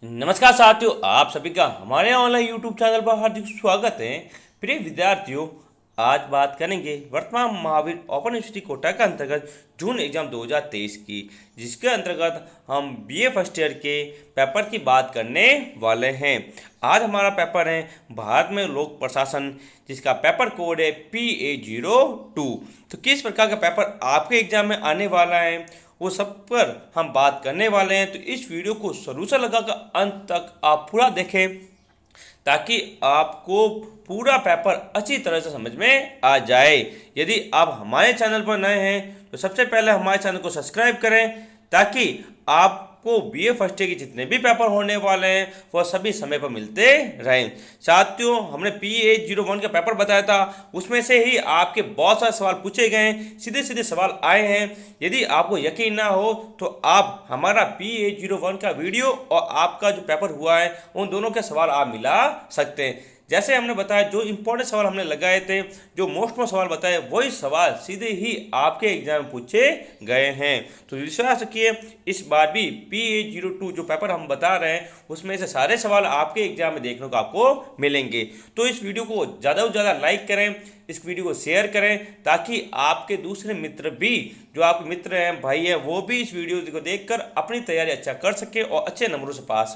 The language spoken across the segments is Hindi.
नमस्कार साथियों, आप सभी का हमारे ऑनलाइन यूट्यूब चैनल पर हार्दिक स्वागत है। प्रिय विद्यार्थियों, आज बात करेंगे वर्तमान महावीर ओपन यूनिवर्सिटी कोटा के अंतर्गत जून एग्जाम 2023 की, जिसके अंतर्गत हम बीए फर्स्ट ईयर के पेपर की बात करने वाले हैं। आज हमारा पेपर है भारत में लोक प्रशासन, जिसका पेपर कोड है PA02। तो किस प्रकार का पेपर आपके एग्जाम में आने वाला है वो सब पर हम बात करने वाले हैं। तो इस वीडियो को शुरू से लगाकर अंत तक आप पूरा देखें, ताकि आपको पूरा पेपर अच्छी तरह से समझ में आ जाए। यदि आप हमारे चैनल पर नए हैं तो सबसे पहले हमारे चैनल को सब्सक्राइब करें, ताकि आपको बीए फर्स्ट ईयर के जितने भी पेपर होने वाले हैं वह सभी समय पर मिलते रहें। साथियों, हमने PA01 का पेपर बताया था, उसमें से ही आपके बहुत सारे सवाल पूछे गए हैं, सीधे सीधे सवाल आए हैं। यदि आपको यकीन ना हो तो आप हमारा PA01 का वीडियो और आपका जो पेपर हुआ है उन दोनों के सवाल आप मिला सकते हैं। जैसे हमने बताया, जो इंपॉर्टेंट सवाल हमने लगाए थे, जो मोस्ट सवाल बताए, वही सवाल सीधे ही आपके एग्जाम में पूछे गए हैं। तो विश्वास रखिए, इस बार भी PA02 जो पेपर हम बता रहे हैं उसमें से सारे सवाल आपके एग्जाम में देखने को आपको मिलेंगे। तो इस वीडियो को ज़्यादा से ज़्यादा लाइक करें, इस वीडियो को शेयर करें, ताकि आपके दूसरे मित्र भी, जो आपके मित्र हैं, भाई हैं, वो भी इस वीडियो को देखकर अपनी तैयारी अच्छा कर सके और अच्छे नंबरों से पास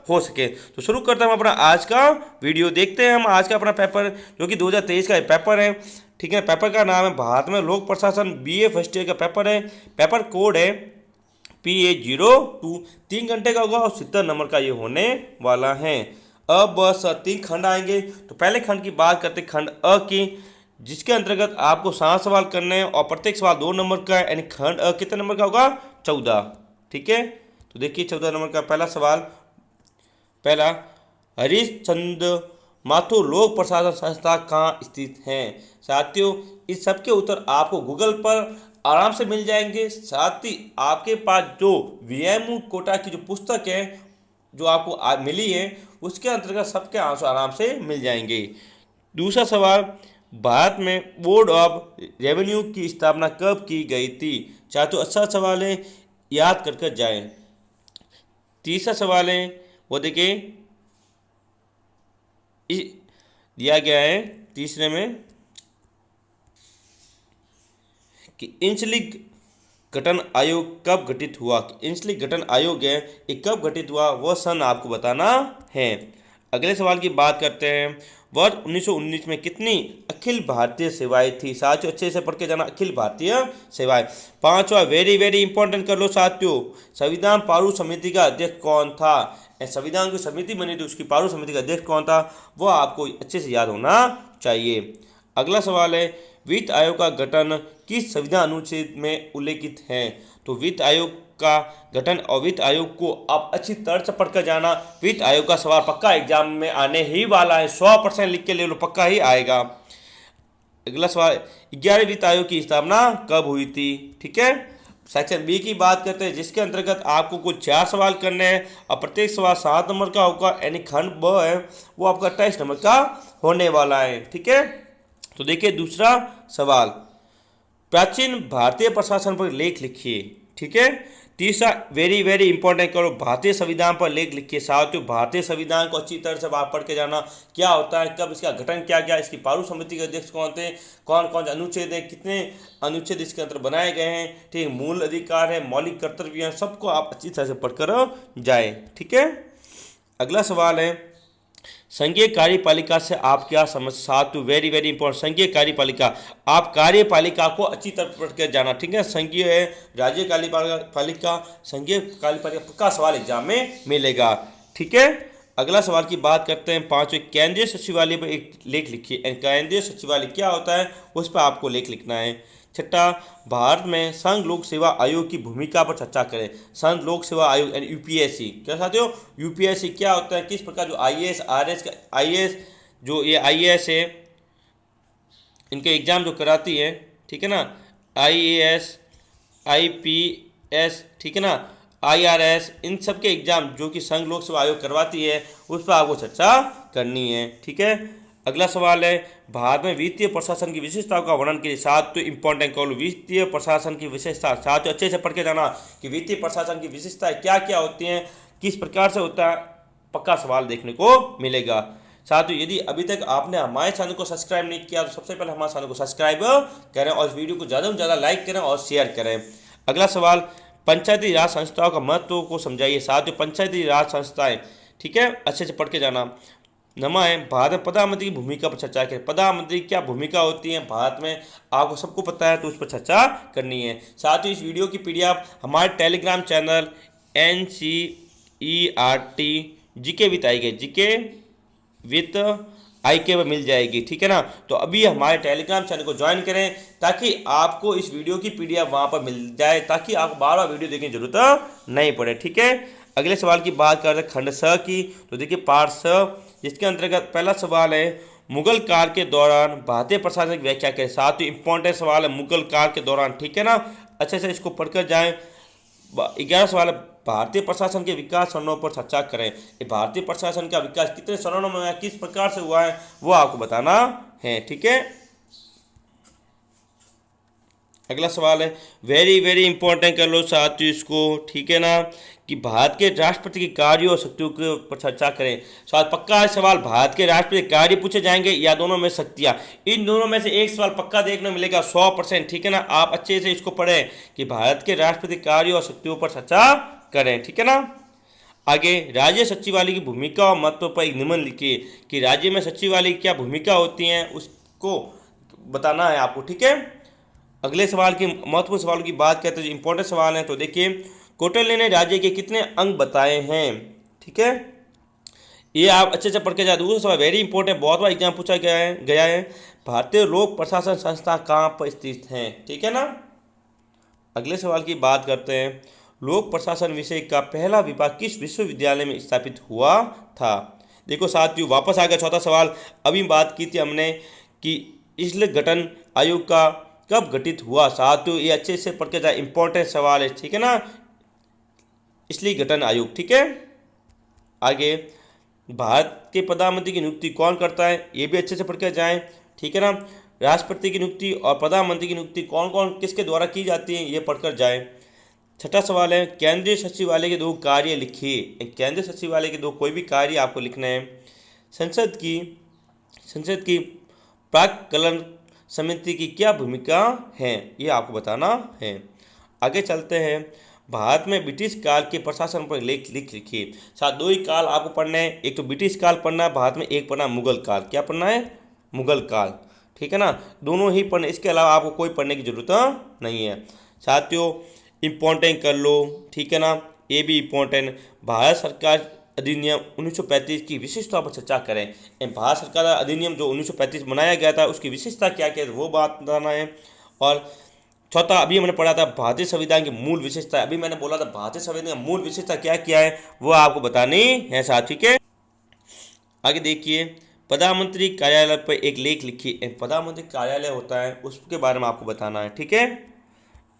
हो सके। तो शुरू करते हैं अपना आज का वीडियो। देखते हैं हम आज का अपना पेपर, जो कि 2023 का पेपर है। ठीक है, पेपर का नाम है भारत में लोक प्रशासन, बीए फर्स्ट ईयर का पेपर है। पेपर कोड है PA02। 3 घंटे का होगा और 70 नंबर का ये होने वाला है। अब बस 3 खंड आएंगे। तो पहले खंड की बात करते हैं, खंड अ की, जिसके अंतर्गत आपको 7 सवाल करने हैं और प्रत्येक सवाल 2 नंबर का है, यानी खंड अ कितने नंबर का होगा? 14। ठीक है, तो देखिए 14 नंबर का पहला सवाल। पहला, हरीशचंद्र माथुर लोक प्रशासन संस्था कहाँ स्थित है? साथियों, इस सब के उत्तर आपको गूगल पर आराम से मिल जाएंगे। साथ ही आपके पास जो VMU कोटा की जो पुस्तक है, जो आपको मिली है, उसके अंतर्गत सबके आंसर आराम से मिल जाएंगे। दूसरा सवाल, भारत में बोर्ड ऑफ रेवेन्यू की स्थापना कब की गई थी? चाहे अच्छा सवाल है, याद कर कर जाए। तीसरा सवाल है, वो देखिए दिया गया है तीसरे में कि इंचलिक गठन आयोग कब गठित हुआ। इंचलिक गठन आयोग है, ये कब गठित हुआ वह सन आपको बताना है। अगले सवाल की बात करते हैं, वर्ष 1919 में कितनी अखिल भारतीय सेवाएं थी? साथियों, अच्छे से पढ़ के जाना, अखिल भारतीय सेवाएं। पांचवा, वेरी वेरी इंपॉर्टेंट कर लो साथियों, संविधान प्रारूप समिति का अध्यक्ष कौन था? संविधान की समिति बनी थी, उसकी प्रारूप समिति का अध्यक्ष कौन था, वो आपको अच्छे से याद होना चाहिए। अगला सवाल है, वित्त आयोग का गठन किस संविधान अनुच्छेद में उल्लेखित है? तो वित्त आयोग का गठन और वित्त आयोग को आप अच्छी तरह से पढ़कर जाना। वित्त आयोग का सवाल पक्का एग्जाम में आने ही वाला है, 100% लिख के ले लो, पक्का ही आएगा। अगला सवाल, 11वें वित्त आयोग की स्थापना कब हुई थी? ठीक है, सेक्शन बी की बात करते हैं, जिसके अंतर्गत आपको कुल 4 सवाल करने हैं और प्रत्येक सवाल 7 नंबर का होगा, यानी खंड ब है वो आपका 28 नंबर का होने वाला है। ठीक है, तो देखिए दूसरा सवाल, प्राचीन भारतीय प्रशासन पर लेख लिखिए। ठीक है, तीसरा, वेरी वेरी इंपॉर्टेंट करो, भारतीय संविधान पर लेख लिखिए। साथियों, भारतीय संविधान को अच्छी तरह से आप पढ़ के जाना, क्या होता है, कब इसका गठन किया गया, इसकी प्रारूप समिति के अध्यक्ष कौन थे, कौन कौन से अनुच्छेद हैं, कितने अनुच्छेद इसके अंदर बनाए गए हैं। ठीक, मूल अधिकार है, मौलिक कर्तव्य हैं, सबको आप अच्छी तरह से पढ़कर जाए। ठीक है, अगला सवाल है, संघीय कार्यपालिका से आप क्या समझ? साथियों, वेरी वेरी इंपॉर्टेंट, संघीय कार्यपालिका, आप कार्यपालिका को अच्छी तरह पढ़ के जाना। ठीक है, संघीय है, राज्य कार्यपालिका, संघीय कार्यपालिका, पक्का सवाल एग्जाम में मिलेगा। ठीक है, अगला सवाल की बात करते हैं, 5वें, केंद्रीय सचिवालय पर एक लेख लिखिए। केंद्रीय सचिवालय क्या होता है उस पर आपको लेख लिखना है। छठा, भारत में संघ लोक सेवा आयोग की भूमिका पर चर्चा करें। संघ लोक सेवा आयोग यानी UPSC, क्या साथियों, UPSC क्या होता है, किस प्रकार जो IAS RS IAS जो ये IAS है, इनके एग्जाम जो कराती है, ठीक है ना, IAS IPS, ठीक है ना, IRS, इन सब के एग्जाम जो कि संघ लोक सेवा आयोग करवाती है, उस पर आपको चर्चा करनी है। ठीक है, अगला सवाल है, भारत में वित्तीय प्रशासन की विशेषताओं का वर्णन कीजिए। साथ तो इंपॉर्टेंट कॉल, वित्तीय प्रशासन की विशेषता, साथ अच्छे से पढ़ के जाना कि वित्तीय प्रशासन की विशेषताएं क्या क्या होती हैं, किस प्रकार से होता है, पक्का सवाल देखने को मिलेगा। साथियों, यदि अभी तक आपने हमारे चैनल को सब्सक्राइब नहीं किया तो सबसे पहले हमारे चैनल को सब्सक्राइब करें और इस वीडियो को ज़्यादा से ज़्यादा लाइक करें और शेयर करें। अगला सवाल, पंचायती राज संस्थाओं का महत्व को समझाइए। साथियों, पंचायती राज संस्थाएं, ठीक है, अच्छे से पढ़ के जाना। नमा है, भारत में प्रधानमंत्री की भूमिका पर चर्चा करें। प्रधानमंत्री की क्या भूमिका होती है भारत में, आपको सबको पता है, तो उस पर चर्चा करनी है। साथ ही इस वीडियो की पीडीएफ हमारे Telegram channel NCERT GK with I के पर मिल जाएगी, ठीक है ना। तो अभी हमारे टेलीग्राम चैनल को ज्वाइन करें ताकि आपको इस वीडियो की पीडीएफ वहां पर मिल जाए, ताकि आपको बार बार वीडियो देखने की जरूरत नहीं पड़े, ठीक है। अगले सवाल की बात करते हैं खंड स की। तो देखिए पार्ट स, जिसके अंतर्गत पहला सवाल है, मुगल काल के दौरान भारतीय प्रशासन की व्याख्या करें। साथ ही इंपॉर्टेंट सवाल है मुगल काल के दौरान, ठीक है ना, अच्छे से इसको पढ़कर जाएं। 11 सवाल है, भारतीय प्रशासन के विकास चरणों पर चर्चा करें। ये भारतीय प्रशासन का विकास कितने चरणों में हुआ है, किस प्रकार से हुआ है, वो आपको बताना है, ठीक है। अगला सवाल है, वेरी वेरी इंपॉर्टेंट कर लो साथियों इसको, ठीक है ना, कि भारत के राष्ट्रपति की कार्य और शक्तियों के पर चर्चा करें। शायद पक्का सवाल भारत के राष्ट्रपति कार्य पूछे जाएंगे या दोनों में शक्तियां, इन दोनों में से एक सवाल पक्का देखने मिलेगा 100%, ठीक है ना। आप अच्छे से इसको पढ़ें कि भारत के राष्ट्रपति कार्य और शक्तियों पर चर्चा करें, ठीक है ना। आगे, राज्य सचिवालय की भूमिका और महत्व पर एक निबंध लिखिए कि राज्य में सचिवालय की क्या भूमिका होती है, उसको बताना है आपको, ठीक है। अगले सवाल की महत्वपूर्ण सवालों की बात करते हैं, जो इंपॉर्टेंट सवाल हैं। तो देखिए, कौटिल्य ने राज्य के कितने अंग बताए हैं, ठीक है, ये आप अच्छे से पढ़ के जाए। दूसरा सवाल वेरी इंपॉर्टेंट, बहुत बार एग्जाम पूछा गया है, भारतीय लोक प्रशासन संस्था कहाँ पर स्थित है, ठीक है ना। अगले सवाल की बात करते हैं, लोक प्रशासन विषय का पहला विभाग किस विश्वविद्यालय में स्थापित हुआ था। देखो साथियों, वापस आ गया चौथा सवाल। अभी बात की थी हमने कि इसलिए गठन आयोग का कब गठित हुआ। साथियों, ये अच्छे से पढ़ के जाए, इंपॉर्टेंट सवाल है, ठीक है ना, इसलिए गठन आयोग, ठीक है। आगे, भारत के प्रधानमंत्री की नियुक्ति कौन करता है, ये भी अच्छे से पढ़ के जाएं, ठीक है ना। राष्ट्रपति की नियुक्ति और प्रधानमंत्री की नियुक्ति कौन कौन किसके द्वारा की जाती है, ये पढ़कर जाएं। छठा सवाल है, केंद्रीय सचिवालय के 2 कार्य लिखिए। केंद्रीय सचिवालय के 2 कोई भी कार्य आपको लिखना है। संसद की प्राक्कलन समिति की क्या भूमिका है, ये आपको बताना है। आगे चलते हैं, भारत में ब्रिटिश काल के प्रशासन पर लेख लिखिए। साथ 2 ही काल आपको पढ़ना है, एक तो ब्रिटिश काल पढ़ना है भारत में, एक पढ़ना मुगल काल। क्या पढ़ना है, मुगल काल, ठीक है ना, दोनों ही पढ़ने, इसके अलावा आपको कोई पढ़ने की जरूरत नहीं है। साथियों, इंपॉर्टेंट कर लो, ठीक है ना, ये भी इंपॉर्टेंट, भारत सरकार अधिनियम 1935 की विशिष्टता पर चर्चा करें। भारत सरकार अधिनियम जो 1935 बनाया गया था उसकी विशिष्टता क्या क्या है, वो बात बताना है। और चौथा, अभी हमने पढ़ा था भारतीय संविधान की मूल विशेषता, अभी मैंने बोला था भारतीय संविधान की मूल विशेषता क्या क्या है, वो आपको बतानी है साथी के। आगे देखिए, प्रधानमंत्री कार्यालय पर एक लेख लिखिए। प्रधानमंत्री कार्यालय होता है, उसके बारे में आपको बताना है, ठीक है।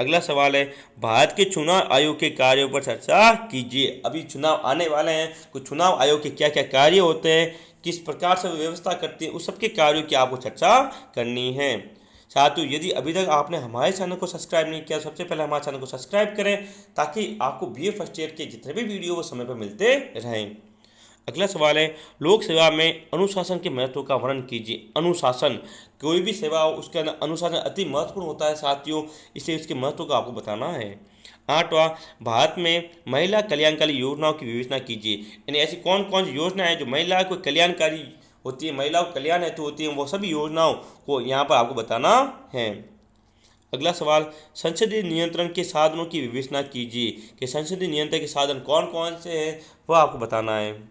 अगला सवाल है, भारत के चुनाव आयोग के कार्यों पर चर्चा कीजिए। अभी चुनाव आने वाले हैं, कुछ चुनाव आयोग के क्या क्या कार्य होते हैं, किस प्रकार से व्यवस्था करती है, उस सबके कार्यों की आपको चर्चा करनी है। साथियों, यदि अभी तक आपने हमारे चैनल को सब्सक्राइब नहीं किया, सबसे पहले हमारे चैनल को सब्सक्राइब करें ताकि आपको BA फर्स्ट ईयर के जितने भी वीडियो वो समय पर मिलते रहें। अगला सवाल है, लोक सेवा में अनुशासन के महत्व का वर्णन कीजिए। अनुशासन, कोई भी सेवा हो उसके अंदर अनुशासन अति महत्वपूर्ण होता है साथियों, इसलिए इसके महत्व को आपको बताना है। 8वां, भारत में महिला कल्याणकारी योजनाओं की विवेचना कीजिए। यानी ऐसी कौन कौन सी योजना है जो महिला को कल्याणकारी होती है, महिलाओं को कल्याण हेतु होती है, वो सभी योजनाओं को यहाँ पर आपको बताना है। अगला सवाल, संसदीय नियंत्रण के साधनों की विवेचना कीजिए कि संसदीय नियंत्रण के साधन कौन कौन से हैं, वह आपको बताना है।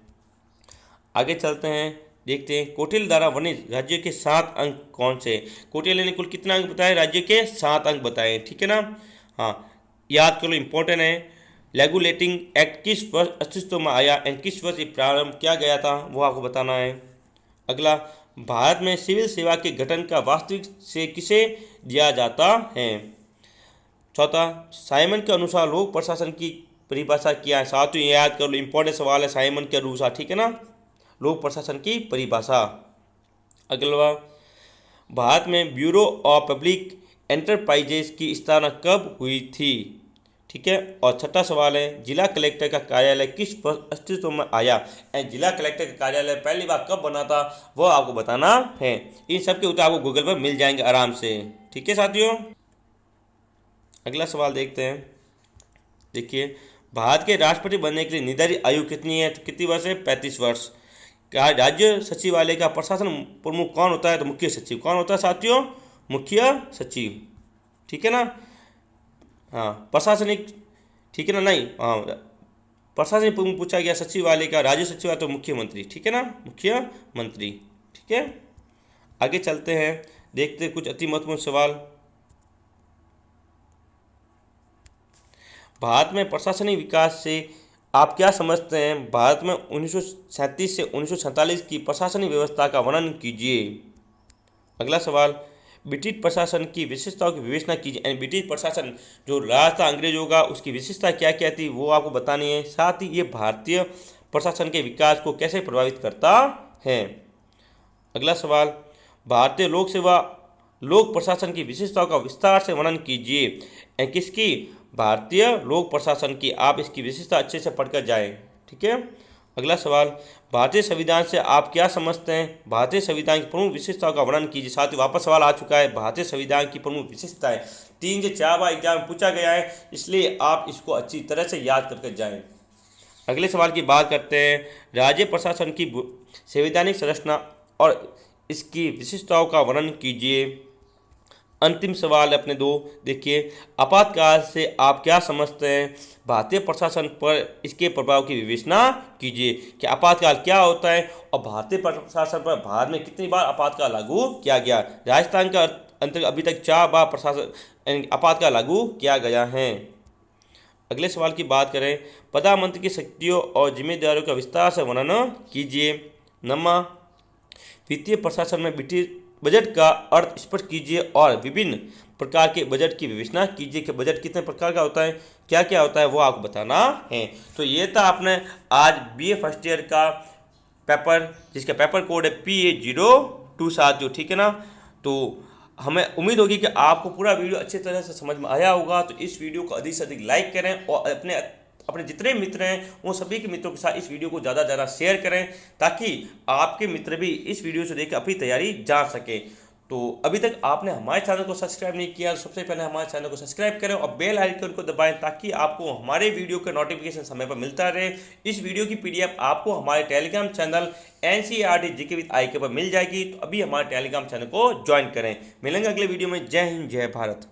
आगे चलते हैं, देखते हैं, कौटिल्य द्वारा वर्णित राज्य के 7 अंक कौन से। कौटिल्य ने कुल कितना अंक बताए, राज्य के 7 अंक बताए, ठीक है ना। हाँ, याद कर लो, इंपॉर्टेंट है। रेगुलेटिंग एक्ट किस वर्ष अस्तित्व में आया एंड किस वर्ष प्रारंभ किया गया था, वो आपको बताना है। अगला, भारत में सिविल सेवा के गठन का वास्तविक से किसे दिया जाता है। चौथा, साइमन के अनुसार लोक प्रशासन की परिभाषा क्या है। साथियों, याद कर लो, इंपॉर्टेंट सवाल है, साइमन के अनुसार, ठीक है ना, लोक प्रशासन की परिभाषा। अगला, भारत में ब्यूरो ऑफ पब्लिक एंटरप्राइजेज की स्थापना कब हुई थी, ठीक है। और छठा सवाल है, जिला कलेक्टर का कार्यालय किस वर्ष अस्तित्व में आया। जिला कलेक्टर का कार्यालय पहली बार कब बना था वो आपको बताना है। इन सब के उत्तर आपको गूगल पर मिल जाएंगे आराम से। ठीक है साथियों, अगला सवाल देखते हैं। देखिए, भारत के राष्ट्रपति बनने के लिए निर्धारित आयु कितनी है, तो कितनी वर्ष है, 35 वर्ष। क्या राज्य सचिवालय का प्रशासन प्रमुख कौन होता है, तो मुख्य सचिव। कौन होता है साथियों, मुख्य सचिव। ठीक है ना। हाँ प्रशासनिक, ठीक है ना, नहीं हाँ प्रशासनिक प्रमुख पूछा गया सचिवालय का, राज्य सचिवालय तो मुख्यमंत्री। ठीक है ना, मुख्यमंत्री। ठीक है, आगे चलते हैं, देखते हैं कुछ अति महत्वपूर्ण सवाल। भारत में प्रशासनिक विकास से आप क्या समझते हैं। भारत में 1937 से 1947 की प्रशासनिक व्यवस्था का वर्णन कीजिए। अगला सवाल, ब्रिटिश प्रशासन की विशेषताओं की विवेचना कीजिए। यानी ब्रिटिश प्रशासन जो राज था अंग्रेजों का, उसकी विशेषता क्या क्या थी वो आपको बतानी है। साथ ही ये भारतीय प्रशासन के विकास को कैसे प्रभावित करता है। अगला सवाल, भारतीय लोक सेवा लोक प्रशासन की विशेषताओं का विस्तार से वर्णन कीजिए। किसकी, भारतीय लोक प्रशासन की। आप इसकी विशेषता अच्छे से पढ़कर जाएं। ठीक है। अगला सवाल, भारतीय संविधान से आप क्या समझते हैं। भारतीय संविधान की प्रमुख विशेषताओं का वर्णन कीजिए। साथ ही वापस सवाल आ चुका है, भारतीय संविधान की प्रमुख विशेषताएं 3 से 4 बार एग्जाम में पूछा गया है, इसलिए आप इसको अच्छी तरह से याद करके जाएं। अगले सवाल की बात करते हैं, राज्य प्रशासन की संवैधानिक संरचना और इसकी विशेषताओं का वर्णन कीजिए। अंतिम सवाल है अपने दो। देखिए, आपातकाल से आप क्या समझते हैं। भारतीय प्रशासन पर इसके प्रभाव की विवेचना कीजिए कि आपातकाल क्या होता है और भारतीय प्रशासन पर भारत में कितनी बार आपातकाल लागू किया गया। राजस्थान का अंतर्गत अभी तक 4 बार प्रशासन आपातकाल लागू किया गया है। अगले सवाल की बात करें, प्रधानमंत्री की शक्तियों और जिम्मेदारियों का विस्तार से वर्णन कीजिए। नमा, वित्तीय प्रशासन में ब्रिटिश बजट का अर्थ स्पष्ट कीजिए और विभिन्न प्रकार के बजट की विवेचना कीजिए कि बजट कितने प्रकार का होता है, क्या क्या होता है वो आपको बताना है। तो ये था आपने आज बीए फर्स्ट ईयर का पेपर, जिसका पेपर कोड है PA02 साथियों। ठीक है ना। तो हमें उम्मीद होगी कि आपको पूरा वीडियो अच्छी तरह से समझ में आया होगा। तो इस वीडियो को अधिक से अधिक लाइक करें और अपने जितने मित्र हैं वो सभी के मित्रों के साथ इस वीडियो को ज़्यादा से ज़्यादा शेयर करें, ताकि आपके मित्र भी इस वीडियो से देख अपनी तैयारी जान सके। तो अभी तक आपने हमारे चैनल को सब्सक्राइब नहीं किया तो सबसे पहले हमारे चैनल को सब्सक्राइब करें और बेल आइकन को दबाएं, ताकि आपको हमारे वीडियो का नोटिफिकेशन समय पर मिलता रहे। इस वीडियो की PDF आपको हमारे Telegram channel NCERT GK with IK पर मिल जाएगी। तो अभी हमारे टेलीग्राम चैनल को ज्वाइन करें। मिलेंगे अगले वीडियो में। जय हिंद, जय भारत।